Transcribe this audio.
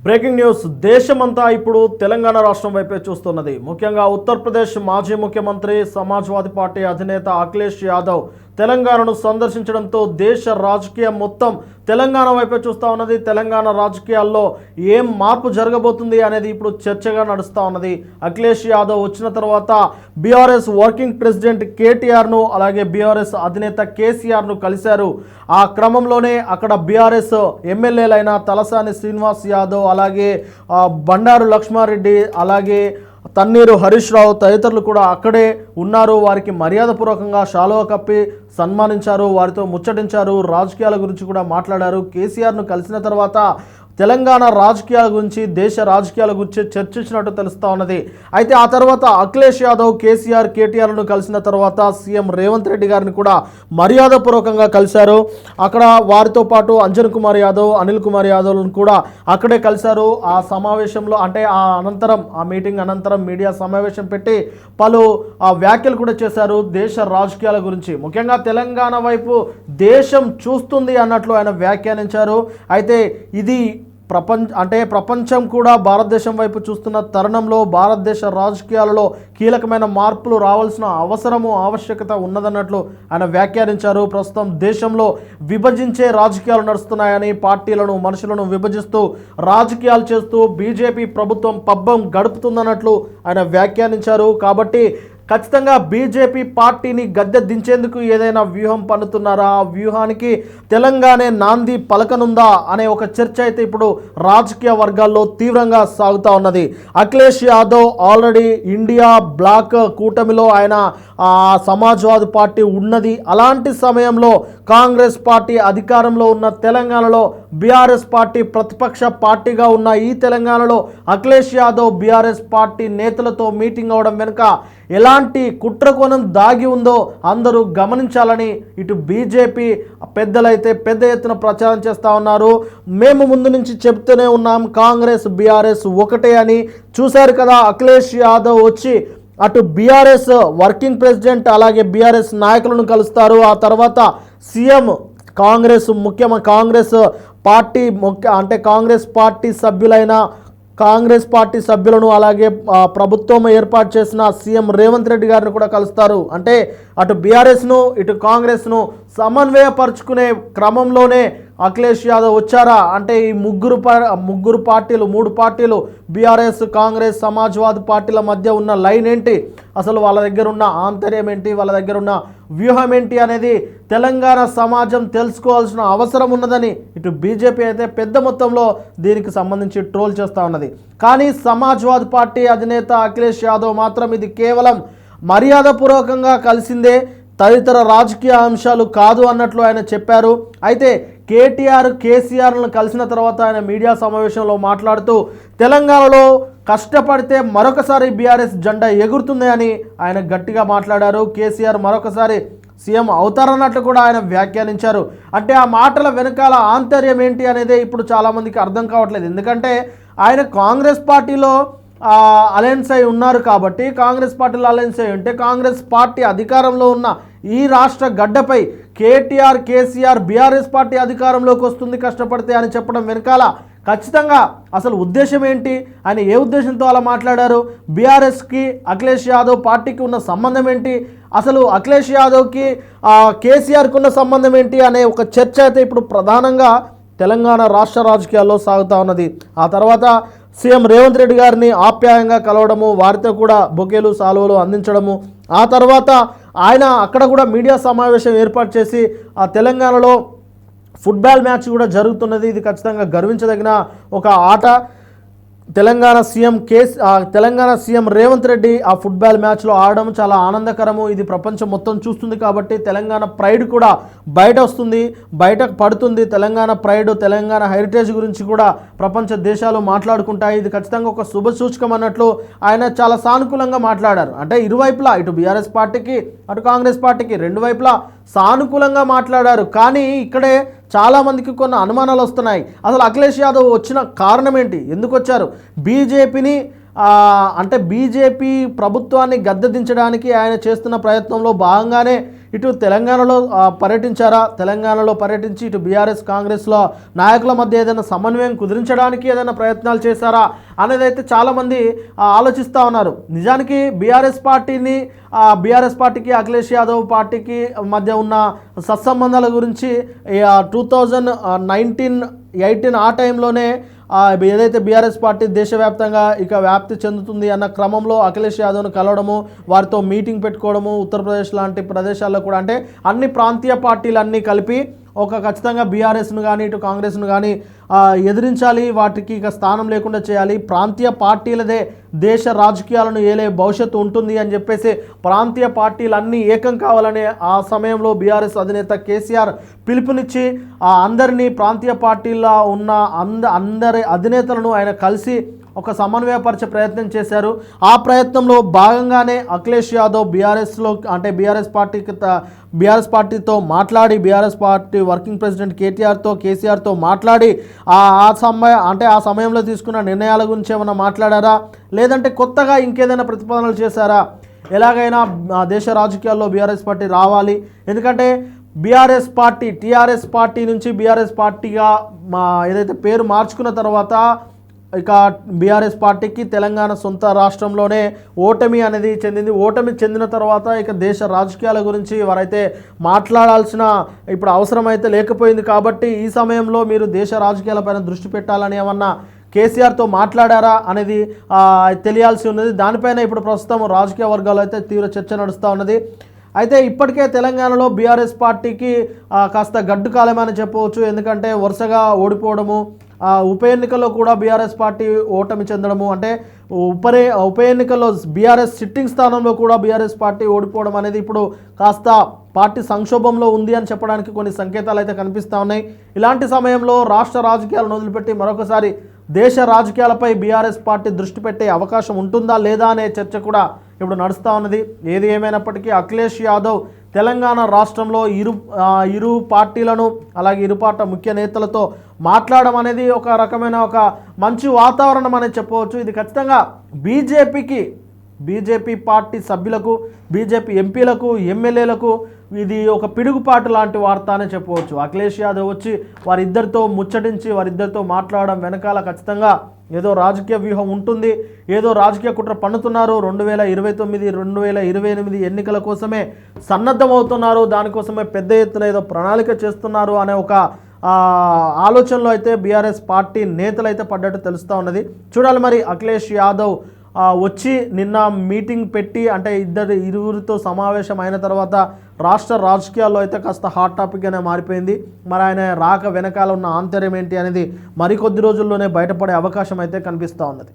Breaking news దేశమంతా ఇప్పుడు తెలంగాణ రాష్ట్రం వైపే చూస్తున్నది. ముఖ్యంగా ఉత్తరప్రదేశ్ మాజీ ముఖ్యమంత్రి సమాజ్వాదీ పార్టీ అధినేత అఖిలేష్ యాదవ్ తెలంగాణను సందర్శించడంతో దేశ రాజకీయం మొత్తం తెలంగాణ వైపే చూస్తూ ఉన్నది. తెలంగాణ రాజకీయాల్లో ఏం మార్పు జరగబోతుంది అనేది ఇప్పుడు చర్చగా నడుస్తూ ఉన్నది. అఖిలేష్ యాదవ్ వచ్చిన తర్వాత బీఆర్ఎస్ వర్కింగ్ ప్రెసిడెంట్ కేటీఆర్ను అలాగే బీఆర్ఎస్ అధినేత కేసీఆర్ను కలిశారు. ఆ క్రమంలోనే అక్కడ బీఆర్ఎస్ ఎమ్మెల్యేలైన తలసాని శ్రీనివాస్ యాదవ్ అలాగే బండారు లక్ష్మారెడ్డి అలాగే తన్నీరు హరీష్ రావు తదితరులు కూడా అక్కడే ఉన్నారు. వారికి మర్యాదపూర్వకంగా శాలువా కప్పి సన్మానించారు, వారితో ముచ్చటించారు, రాజకీయాల గురించి కూడా మాట్లాడారు. కేసీఆర్ను కలిసిన తర్వాత తెలంగాణ రాజకీయాల గురించి దేశ రాజకీయాల గురించి చర్చించినట్టు తెలుస్తూ ఉన్నది. అయితే ఆ తర్వాత అఖిలేష్ యాదవ్ కేసీఆర్ కేటీఆర్ను కలిసిన తర్వాత సీఎం రేవంత్ రెడ్డి గారిని కూడా మర్యాదపూర్వకంగా కలిశారు. అక్కడ వారితో పాటు అంజన్ కుమార్ యాదవ్ అనిల్ కుమార్ యాదవ్లను కూడా అక్కడే కలిశారు. ఆ సమావేశంలో అంటే ఆ అనంతరం ఆ మీటింగ్ అనంతరం మీడియా సమావేశం పెట్టి పలు వ్యాఖ్యలు కూడా చేశారు దేశ రాజకీయాల గురించి. ముఖ్యంగా తెలంగాణ వైపు దేశం చూస్తుంది అన్నట్లు ఆయన వ్యాఖ్యానించారు. అయితే ఇది ప్రపంచం కూడా భారతదేశం వైపు చూస్తున్న తరుణంలో భారతదేశ రాజకీయాలలో కీలకమైన మార్పులు రావాల్సిన ఆవశ్యకత ఉన్నదన్నట్లు ఆయన వ్యాఖ్యానించారు. ప్రస్తుతం దేశంలో విభజించే రాజకీయాలు నడుస్తున్నాయని, పార్టీలను మనుషులను విభజిస్తూ రాజకీయాలు చేస్తూ బీజేపీ ప్రభుత్వం పబ్బం గడుపుతుందన్నట్లు ఆయన వ్యాఖ్యానించారు. కాబట్టి ఖచ్చితంగా బీజేపీ పార్టీని గద్దె దించేందుకు ఏదైనా వ్యూహం పన్నుతున్నారా, ఆ వ్యూహానికి తెలంగాణ నాంది పలకనుందా అనే ఒక చర్చ అయితే ఇప్పుడు రాజకీయ వర్గాల్లో తీవ్రంగా సాగుతూ ఉన్నది. Akhilesh Yadav already India bloc కూటమిలో ఆయన సమాజ్వాదీ పార్టీ ఉన్నది. అలాంటి సమయంలో కాంగ్రెస్ పార్టీ అధికారంలో ఉన్న తెలంగాణలో బీఆర్ఎస్ పార్టీ ప్రతిపక్ష పార్టీగా ఉన్న ఈ తెలంగాణలో అఖిలేష్ యాదవ్ బీఆర్ఎస్ పార్టీ నేతలతో మీటింగ్ అవడం వెనుక ఎలాంటి కుట్రకోణం దాగి ఉందో అందరూ గమనించాలని ఇటు బీజేపీ పెద్దలైతే పెద్ద ఎత్తున ప్రచారం చేస్తూ ఉన్నారు. మేము ముందు నుంచి చెప్తూనే ఉన్నాం కాంగ్రెస్ బీఆర్ఎస్ ఒకటే అని. చూశారు కదా, అఖిలేష్ యాదవ్ వచ్చి అటు బీఆర్ఎస్ వర్కింగ్ ప్రెసిడెంట్ అలాగే బీఆర్ఎస్ నాయకులను కలుస్తారు. ఆ తర్వాత సీఎం కాంగ్రెస్ పార్టీ సభ్యులను అలాగే ప్రభుత్వం ఏర్పాటు చేసిన సీఎం రేవంత్ రెడ్డి గారిని కూడా కలుస్తారు. అంటే అటు బీఆర్ఎస్ను ఇటు కాంగ్రెస్ను సమన్వయపరుచుకునే క్రమంలోనే అఖిలేష్ యాదవ్ వచ్చారా అంటే ఈ మూడు పార్టీలు బీఆర్ఎస్ కాంగ్రెస్ సమాజ్వాదీ పార్టీల మధ్య ఉన్న లైన్ ఏంటి, అసలు వాళ్ళ దగ్గర ఉన్న ఆంతర్యం ఏంటి, వాళ్ళ దగ్గర ఉన్న వ్యూహం ఏంటి అనేది తెలంగాణ సమాజం తెలుసుకోవాల్సిన అవసరం ఉన్నదని ఇటు బీజేపీ అయితే పెద్ద మొత్తంలో దీనికి సంబంధించి ట్రోల్ చేస్తూ ఉన్నది. కానీ సమాజ్వాదీ పార్టీ అధినేత అఖిలేష్ యాదవ్ మాత్రం ఇది కేవలం మర్యాదపూర్వకంగా కలిసిందే, తదితర రాజకీయ అంశాలు కాదు అన్నట్లు ఆయన చెప్పారు. అయితే కేటీఆర్ కేసీఆర్లను కలిసిన తర్వాత ఆయన మీడియా సమావేశంలో మాట్లాడుతూ తెలంగాణలో కష్టపడితే మరొకసారి బీఆర్ఎస్ జెండా ఎగురుతుంది అని ఆయన గట్టిగా మాట్లాడారు. కేసీఆర్ మరొకసారి సీఎం అవుతారన్నట్లు కూడా ఆయన వ్యాఖ్యానించారు. అంటే ఆ మాటల వెనకాల ఆంతర్యం ఏంటి అనేది ఇప్పుడు చాలామందికి అర్థం కావట్లేదు. ఎందుకంటే ఆయన కాంగ్రెస్ పార్టీలో అలయన్స్ అయి ఉన్నారు కాబట్టి, కాంగ్రెస్ పార్టీలో అలయన్స్ అయి ఉంటే కాంగ్రెస్ పార్టీ అధికారంలో ఉన్న ఈ రాష్ట్ర గడ్డపై కేటీఆర్ కేసీఆర్ బీఆర్ఎస్ పార్టీ అధికారంలోకి వస్తుంది కష్టపడితే అని చెప్పడం వెనకాల ఖచ్చితంగా అసలు ఉద్దేశం ఏంటి, ఆయన ఏ ఉద్దేశంతో అలా మాట్లాడారు, బీఆర్ఎస్కి అఖిలేష్ యాదవ్ పార్టీకి ఉన్న సంబంధం ఏంటి, అసలు అఖిలేష్ యాదవ్కి కేసీఆర్కి ఉన్న సంబంధం ఏంటి అనే ఒక చర్చ అయితే ఇప్పుడు ప్రధానంగా తెలంగాణ రాష్ట్ర రాజకీయాల్లో సాగుతూ ఉన్నది. ఆ తర్వాత సీఎం రేవంత్ రెడ్డి గారిని ఆప్యాయంగా కలవడము, వారితో కూడా బొకేలు సాలువలు అందించడము, ఆ తర్వాత ఆయన అక్కడ కూడా మీడియా సమావేశం ఏర్పాటు చేసి ఆ తెలంగాణలో ఫుట్బాల్ మ్యాచ్ కూడా జరుగుతున్నది. ఇది ఖచ్చితంగా గర్వించదగిన ఒక ఆట. తెలంగాణ సీఎం రేవంత్ రెడ్డి ఆ ఫుట్బాల్ మ్యాచ్లో ఆడడం చాలా ఆనందకరము. ఇది ప్రపంచం మొత్తం చూస్తుంది కాబట్టి తెలంగాణ ప్రైడ్ కూడా బయట పడుతుంది. తెలంగాణ ప్రైడ్ తెలంగాణ హెరిటేజ్ గురించి కూడా ప్రపంచ దేశాలు మాట్లాడుకుంటాయి. ఇది ఖచ్చితంగా ఒక శుభ సూచకం అన్నట్లు ఆయన చాలా సానుకూలంగా మాట్లాడారు. అంటే ఇరువైపులా ఇటు బీఆర్ఎస్ పార్టీకి అటు కాంగ్రెస్ పార్టీకి రెండు వైపులా సానుకూలంగా మాట్లాడారు. కానీ ఇక్కడే చాలామందికి కొన్ని అనుమానాలు వస్తున్నాయి. అసలు అఖిలేష్ యాదవ్ వచ్చిన కారణం ఏంటి, ఎందుకు వచ్చారు, బీజేపీ ప్రభుత్వాన్ని గద్దెదించడానికి ఆయన చేస్తున్న ప్రయత్నంలో భాగంగానే ఇటు తెలంగాణలో పర్యటించారా, తెలంగాణలో పర్యటించి ఇటు బీఆర్ఎస్ కాంగ్రెస్లో నాయకుల మధ్య ఏదైనా సమన్వయం కుదిరించడానికి ఏదైనా ప్రయత్నాలు చేశారా అనేది అయితే చాలామంది ఆలోచిస్తూ ఉన్నారు. నిజానికి బీఆర్ఎస్ పార్టీకి అఖిలేష్ యాదవ్ పార్టీకి మధ్య ఉన్న సత్సంబంధాల గురించి 2018 ఆ టైంలోనే ఏదైతే బీఆర్ఎస్ పార్టీ దేశవ్యాప్తంగా ఇక వ్యాప్తి చెందుతుంది అన్న క్రమంలో అఖిలేష్ యాదవ్ను కలవడము, వారితో మీటింగ్ పెట్టుకోవడము, ఉత్తరప్రదేశ్ లాంటి ప్రదేశాల్లో కూడా అంటే అన్ని ప్రాంతీయ పార్టీలన్నీ కలిపి ఒక ఖచ్చితంగా బీఆర్ఎస్ను కానీ ఇటు కాంగ్రెస్ను కానీ ఎదిరించాలి, వాటికి ఇక స్థానం లేకుండా చేయాలి, ప్రాంతీయ పార్టీలదే దేశ రాజకీయాలను ఏలే భవిష్యత్తు ఉంటుంది అని చెప్పేసి ప్రాంతీయ పార్టీలన్నీ ఏకం కావాలనే ఆ సమయంలో బీఆర్ఎస్ అధినేత కేసీఆర్ పిలుపునిచ్చి అందరినీ ప్రాంతీయ పార్టీల్లో ఉన్న అందరి అధినేతలను ఆయన కలిసి ఒక సమన్వయపరిచే ప్రయత్నం చేశారు. ఆ ప్రయత్నంలో భాగంగానే అఖిలేష్ యాదవ్ బీఆర్ఎస్ పార్టీతో మాట్లాడి, బీఆర్ఎస్ పార్టీ వర్కింగ్ ప్రెసిడెంట్ కేసీఆర్తో మాట్లాడి ఆ సమయంలో తీసుకున్న నిర్ణయాల గురించి ఏమైనా మాట్లాడారా, లేదంటే కొత్తగా ఇంకేదైనా ప్రతిపాదనలు చేశారా? ఎలాగైనా దేశ రాజకీయాల్లో బీఆర్ఎస్ పార్టీ రావాలి, ఎందుకంటే టీఆర్ఎస్ పార్టీ నుంచి బీఆర్ఎస్ పార్టీగా ఏదైతే పేరు మార్చుకున్న తర్వాత ఇక బీఆర్ఎస్ పార్టీకి తెలంగాణ సొంత రాష్ట్రంలోనే ఓటమి అనేది చెందింది. ఓటమి చెందిన తర్వాత ఇక దేశ రాజకీయాల గురించి వారైతే మాట్లాడాల్సిన ఇప్పుడు అవసరం అయితే లేకపోయింది. కాబట్టి ఈ సమయంలో మీరు దేశ రాజకీయాలపైన దృష్టి పెట్టాలని ఏమన్నా కేసీఆర్తో మాట్లాడారా అనేది తెలియాల్సి ఉన్నది. దానిపైన ఇప్పుడు ప్రస్తుతం రాజకీయ వర్గాల్లో అయితే తీవ్ర చర్చ నడుస్తూ ఉన్నది. అయితే ఇప్పటికే తెలంగాణలో బీఆర్ఎస్ పార్టీకి కాస్త గడ్డు కాలమని చెప్పవచ్చు. ఎందుకంటే వరుసగా ఓడిపోవడము, ఉప ఎన్నికల్లో కూడా బీఆర్ఎస్ పార్టీ ఓటమి చెందడము, అంటే ఉప ఎన్నికల్లో బీఆర్ఎస్ సిట్టింగ్ స్థానంలో కూడా బీఆర్ఎస్ పార్టీ ఓడిపోవడం అనేది ఇప్పుడు కాస్త పార్టీ సంక్షోభంలో ఉంది అని చెప్పడానికి కొన్ని సంకేతాలు అయితే కనిపిస్తూ ఉన్నాయి. ఇలాంటి సమయంలో రాష్ట్ర రాజకీయాలను వదిలిపెట్టి మరొకసారి దేశ రాజకీయాలపై బీఆర్ఎస్ పార్టీ దృష్టి పెట్టే అవకాశం ఉంటుందా లేదా అనే చర్చ కూడా ఇప్పుడు నడుస్తూ ఉన్నది. ఏది ఏమైనప్పటికీ అఖిలేష్ యాదవ్ తెలంగాణ రాష్ట్రంలో ఇరు పార్టీలను అలాగే ఇరు పార్టీ ముఖ్య నేతలతో మాట్లాడడం అనేది ఒక రకమైన ఒక మంచి వాతావరణం అనేది చెప్పవచ్చు. ఇది ఖచ్చితంగా బీజేపీ పార్టీ సభ్యులకు, బీజేపీ ఎంపీలకు, ఎమ్మెల్యేలకు ఇది ఒక పిడుగుపాటు లాంటి వార్త అని చెప్పవచ్చు. అఖిలేష్ యాదవ్ వచ్చి వారిద్దరితో ముచ్చటించి వారిద్దరితో మాట్లాడడం వెనకాల ఖచ్చితంగా ఏదో రాజకీయ వ్యూహం ఉంటుంది, ఏదో రాజకీయ కుట్ర పన్నుతున్నారు. 2029, 2028 ఎన్నికల కోసమే సన్నద్ధమవుతున్నారు, దానికోసమే పెద్ద ఎత్తున ఏదో ప్రణాళిక చేస్తున్నారు అనే ఒక ఆలోచనలో అయితే బీఆర్ఎస్ పార్టీ నేతలు అయితే పడ్డట్టు తెలుస్తూ ఉన్నది. చూడాలి మరి అఖిలేష్ యాదవ్ వచ్చి నిన్న మీటింగ్ పెట్టి అంటే ఇరువురితో సమావేశం అయిన తర్వాత రాష్ట్ర రాజకీయాల్లో అయితే కాస్త హాట్ టాపిక్గానే మారిపోయింది. మరి ఆయన రాక వెనకాల ఉన్న ఆంతర్యం ఏంటి అనేది మరికొద్ది రోజుల్లోనే బయటపడే అవకాశం అయితే కనిపిస్తూ ఉన్నది.